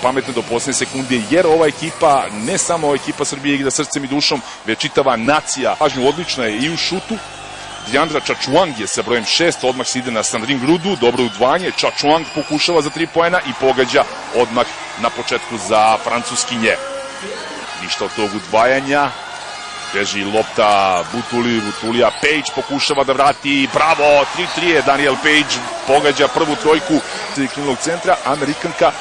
pametno do posljednje sekunde, jer ova ekipa, ne samo ova ekipa Srbije igra srcem i dušom, već čitava nacija. Pažnju odlična je i u šutu. Dijandra Čačuang je sa brojem 6, odmah se ide na Sandrine Grudu, dobro udvajanje, Čačuang pokušava za 3 poena i pogađa odmah na početku za francuskinje. Ništa od tog udvajanja, beži lopta Butulija, Page pokušava da vrati, bravo, 3-3 je Daniel Page, pogađa prvu trojku kriminalnog centra, Amerikanka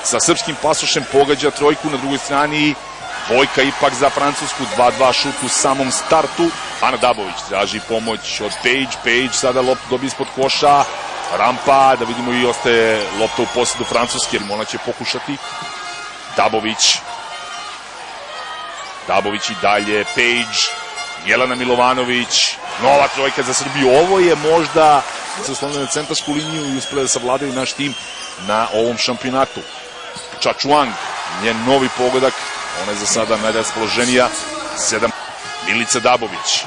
sa srpskim pasošem pogađa trojku, na drugoj strani dvojka ipak za Francusku, 2-2 šut u samom startu. Ana Dabović traži pomoć od Page sada loptu dobije ispod koša, rampa, da vidimo i ostaje lopta u posjedu Francuske, ona će pokušati. Dabović i dalje, Page, Jelena Milovanović, nova trojka za Srbiju. Ovo je možda se oslonili na centarsku liniju i uspjeli da savladaju naš tim na ovom šampionatu. Čačuang, njen novi pogodak, ona je za sada najraspoloženija, 7. Milica Dabović,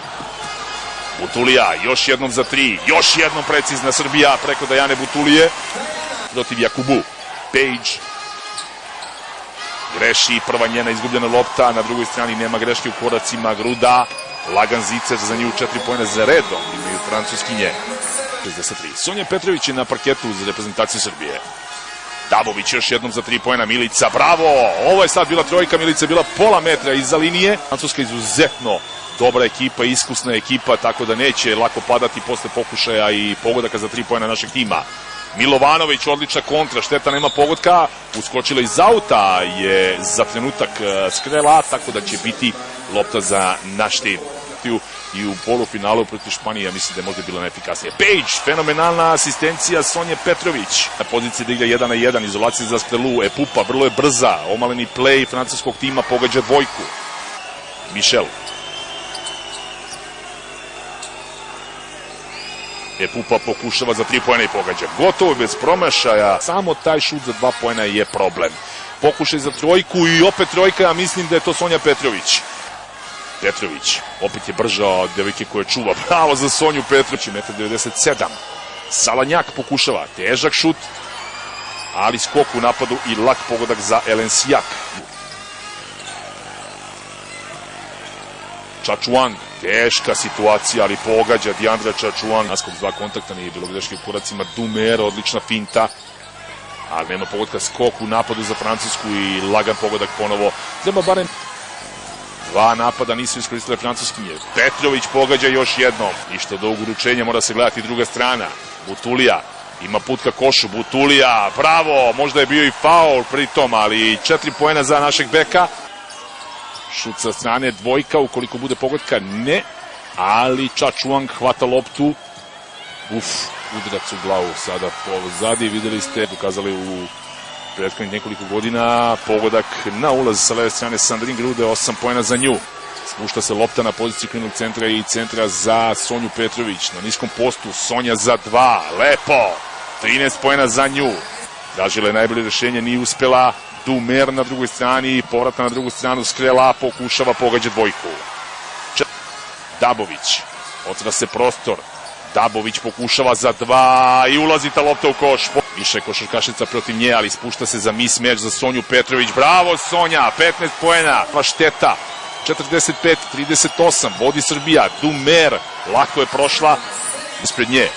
Butulija, još jednom za 3, još jednom precizna Srbija preko Dajane Butulije protiv Jakubu. Page greši, prva njena izgubljena lopta, na drugoj strani nema greške u koracima, Gruda, lagan zicer za nju, 4 poena za redom, imaju francuskinje. 63. Sonja Petrović je na parketu za reprezentaciju Srbije. Dabović još jednom za 3 poena, Milica, bravo, ovo je sad bila trojka, Milica je bila pola metra iza linije. Francuska izuzetno dobra ekipa, iskusna ekipa, tako da neće lako padati posle pokušaja i pogodaka za 3 poena našeg tima. Milovanović, odlična kontra, šteta nema pogotka, uskočila iz auta je za trenutak skrela, tako da će biti lopta za naš tim. I u polufinalu protiv Španije, ja mislim da je možda bila neefikasnija. Page, fenomenalna asistencija Sonje Petrović. Na poziciji da igra 1 na 1, izolacija za strelu, Epupa, vrlo je brza, omaleni play francuskog tima, pogađa dvojku. Michel. Epupa pokušava za 3 poena i pogađa. Gotovo bez promašaja, samo taj šut za 2 poena je problem. Pokušaj za trojku i opet trojka, ja mislim da je to Sonja Petrović. Petrović, opet je brža od devojke koja čuva. Bravo za Sonju Petrović, 1,97 m. Salanjak pokušava, težak šut, ali skok u napadu i lak pogodak za Elensijak. Čačuang, teška situacija, ali pogađa Dijandra Čačuang. Naskok 2 kontakta, nije bilo greške u koracima. Dumer, odlična finta, ali nema pogodka, skok u napadu za Francusku i lagan pogodak ponovo. Treba barem 2 napada nisu iskoristile francuskinje. Petrović pogađa još jednom. Ništa do uručenja, mora se gledati druga strana. Butulija ima put ka košu. Butulija, bravo, možda je bio i faul pritom, ali 4 poena za našeg beka. Šut sa strane, dvojka, ukoliko bude pogodka, ne. Ali Čačuang hvata loptu. Udarac u glavu sada pozadi, videli ste, dokazali u prethodnih nekoliko godina, pogodak na ulaz sa leve strane Sandrine Grude, 8 poena za nju. Spušta se lopta na poziciju kriminalnog centra i centra za Sonju Petrović. Na niskom postu Sonja za 2, lepo, 13 poena za nju. Tražila je najbolje rešenje, nije uspela. Dumer na drugoj strani, povrata na drugu stranu, skrela, pokušava, pogađa dvojku. Dabović, otvara se prostor. Dabović pokušava za 2 i ulazi ta lopta u koš. Više košarkašica protiv nje, ali spušta se za mismeč za Sonju Petrović. Bravo Sonja, 15 poena, pa šteta. 45-38, vodi Srbija. Dumer, lako je prošla ispred nje.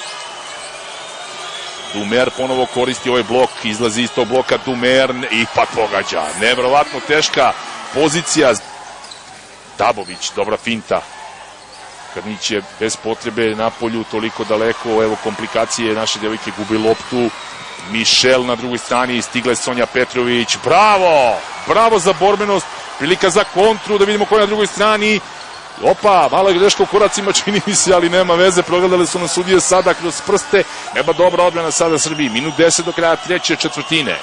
Dumer ponovo koristi ovaj blok, izlazi iz tog bloka Dumer i pa pogađa. Nevjerovatno teška pozicija. Dabović, dobra finta. Karnić je bez potrebe na polju toliko daleko, evo komplikacije, naše devojke gubi loptu. Michel na drugoj strani, stigla je Sonja Petrović, bravo, bravo za borbenost, prilika za kontru, da vidimo ko je na drugoj strani. Opa, malo je greška u koracima, čini mi se, ali nema veze, progledali su nam sudije sada kroz prste. Nema dobra odbrana sada Srbiji, minut 10 do kraja treće četvrtine.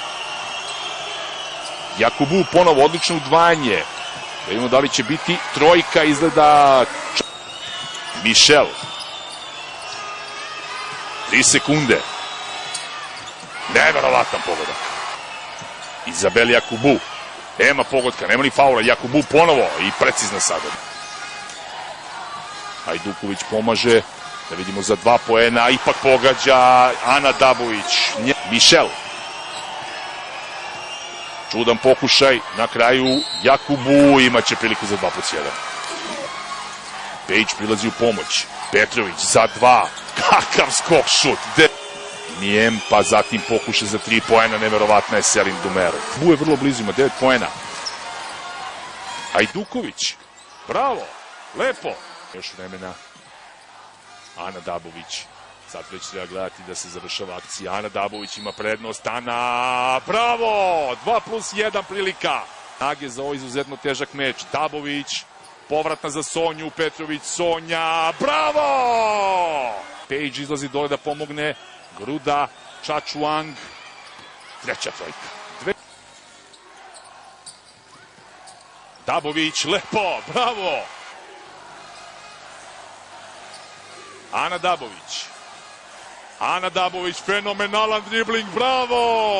Jakubu ponovo, odlično udvajanje, da vidimo da li će biti trojka, izgleda. Michel, 3 sekunde, neverovatan pogodak. Izabel Jakubu, nema pogodka, nema ni faula, Jakubu ponovo i precizno sada. Hajduković pomaže, da vidimo za 2 poena, ipak pogađa Ana Dabović. Michel, Čudan pokušaj, na kraju Jakubu imaće priliku za 2+1. Pejić prilazi u pomoć, Petrović za 2, kakav skok šut, Njempa, zatim pokušaj za 3 poena, neverovatna je Selin Dumerov. Bu je vrlo blizu, ima 9 poena. Ajduković, bravo, lepo. Još vremena, Ana Dabović. Sad već treba gledati da se završava akcija. Ana Dabović ima prednost. Ana, bravo! 2+1 prilika. Snage za ovaj izuzetno težak meč. Dabović, povratna za Sonju, Petrović, Sonja, bravo! Pejić izlazi dole da pomogne. Gruda, Čačuang, treća trojka. Dabović, lepo, bravo! Ana Dabović, fenomenalan dribling, bravo!